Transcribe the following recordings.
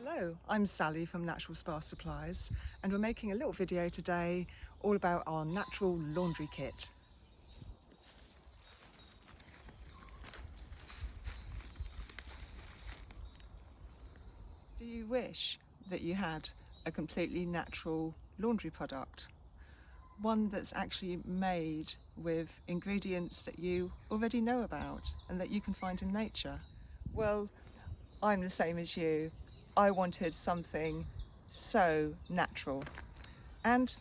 Hello, I'm Sally from Natural Spa Supplies, and we're making a little video today all about our natural laundry kit. Do you wish that you had a completely natural laundry product? One that's actually made with ingredients that you already know about and that you can find in nature? Well, I'm the same as you. I wanted something so natural. And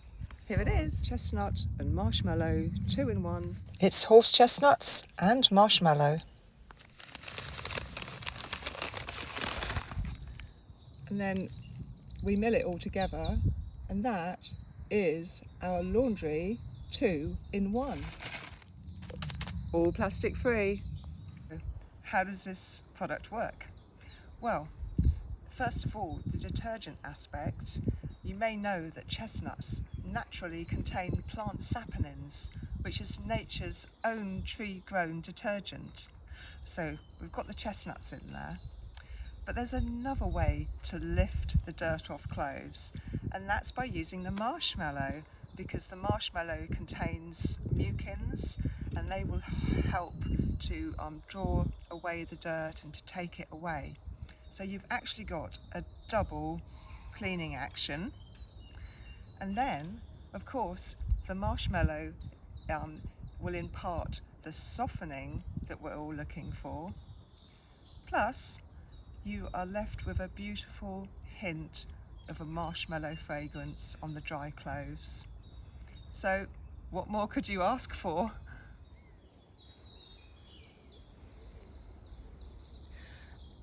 here it is, chestnut and marshmallow, 2-in-1. It's horse chestnuts and marshmallow. And then we mill it all together, and that is our laundry 2-in-1. All plastic free. How does this product work? Well, first of all, the detergent aspect. You may know that chestnuts naturally contain plant saponins, which is nature's own tree-grown detergent. So we've got the chestnuts in there, but there's another way to lift the dirt off clothes, and that's by using the marshmallow, because the marshmallow contains mucins and they will help to draw away the dirt and to take it away. So you've actually got a double cleaning action. And then, of course, the marshmallow will impart the softening that we're all looking for. Plus, you are left with a beautiful hint of a marshmallow fragrance on the dry clothes. So, what more could you ask for?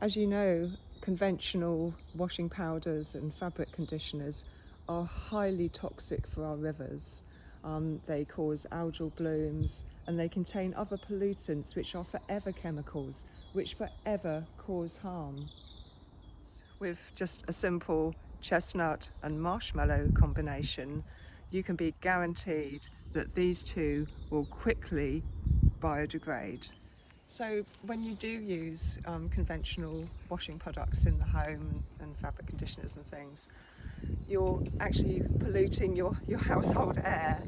As you know, conventional washing powders and fabric conditioners are highly toxic for our rivers. They cause algal blooms and they contain other pollutants which are forever chemicals, which forever cause harm. With just a simple chestnut and marshmallow combination, you can be guaranteed that these two will quickly biodegrade. So when you do use conventional washing products in the home and fabric conditioners and things, you're actually polluting your household air,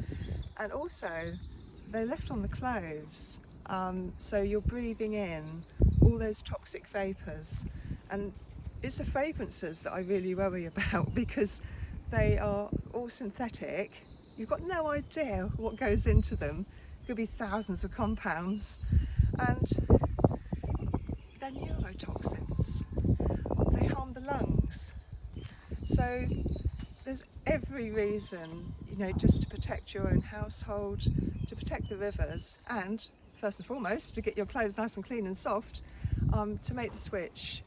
and also they're left on the clothes, so you're breathing in all those toxic vapours, and it's the fragrances that I really worry about, because they are all synthetic. You've got no idea what goes into them. It could be thousands of compounds, and they're neurotoxins. They harm the lungs. So there's every reason, just to protect your own household, to protect the rivers, and first and foremost, to get your clothes nice and clean and soft, to make the switch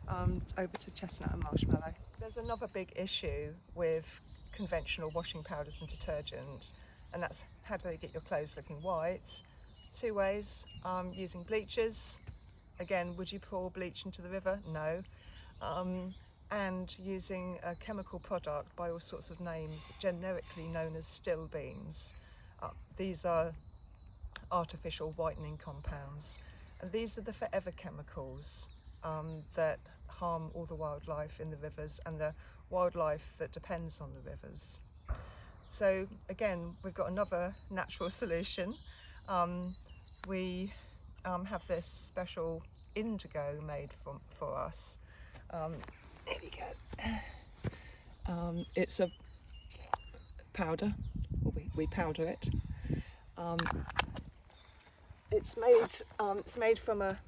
over to chestnut and marshmallow. There's another big issue with conventional washing powders and detergent, and that's how do they get your clothes looking white? Two ways, using bleachers. Again, would you pour bleach into the river? No. And using a chemical product by all sorts of names, generically known as still beans. These are artificial whitening compounds, and these are the forever chemicals that harm all the wildlife in the rivers and the wildlife that depends on the rivers. So again, we've got another natural solution. We have this special indigo made for us. There we go. It's a powder, or we powder it. It's made from a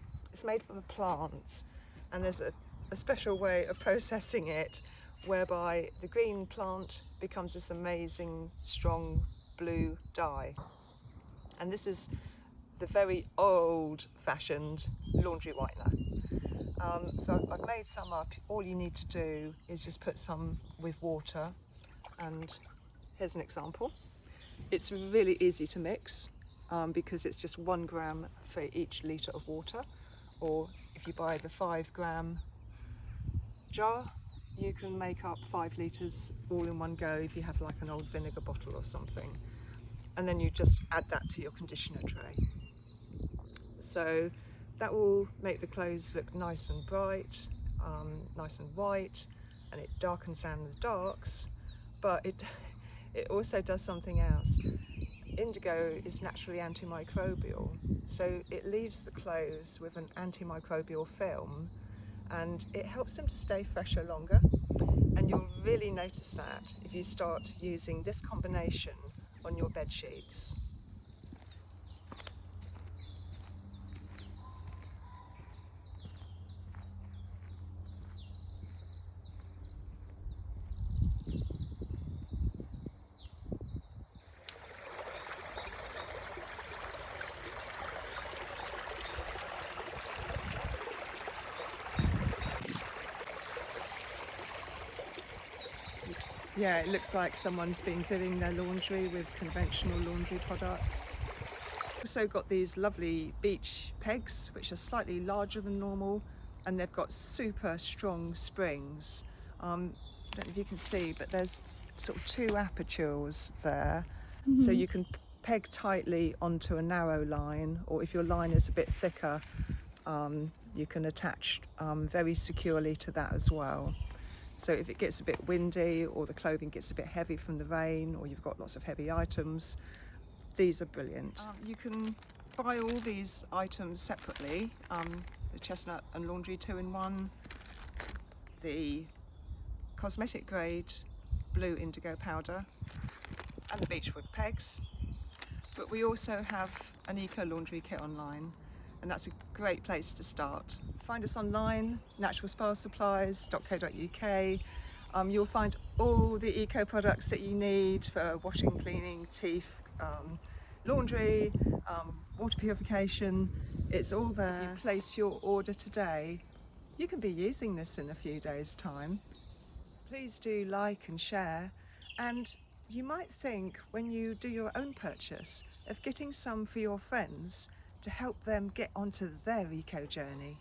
plant, and there's a special way of processing it, whereby the green plant becomes this amazing strong blue dye. And this is the very old-fashioned laundry whitener. So I've made some up. All you need to do is just put some with water, and here's an example. It's really easy to mix because it's just 1 gram for each litre of water, or if you buy the 5-gram jar, you can make up 5 litres all in one go if you have like an old vinegar bottle or something. And then you just add that to your conditioner tray. So that will make the clothes look nice and bright, nice and white, and it darkens down the darks, but it also does something else. Indigo is naturally antimicrobial, so it leaves the clothes with an antimicrobial film, and it helps them to stay fresher longer. And you'll really notice that if you start using this combination on your bed sheets. Yeah, it looks like someone's been doing their laundry with conventional laundry products. Also got these lovely beech pegs, which are slightly larger than normal, and they've got super strong springs. I don't know if you can see, but there's sort of 2 apertures there. So you can peg tightly onto a narrow line, or if your line is a bit thicker, you can attach very securely to that as well. So if it gets a bit windy, or the clothing gets a bit heavy from the rain, or you've got lots of heavy items, these are brilliant. You can buy all these items separately, the Chestnut and Laundry 2-in-1, the cosmetic grade blue indigo powder, and the beechwood pegs. But we also have an eco laundry kit online, and that's a great place to start. Find us online, naturalspasupplies.co.uk. You'll find all the eco products that you need for washing, cleaning, teeth, laundry, water purification. It's all there. If you place your order today, you can be using this in a few days' time. Please do like and share, and you might think when you do your own purchase of getting some for your friends to help them get onto their eco journey.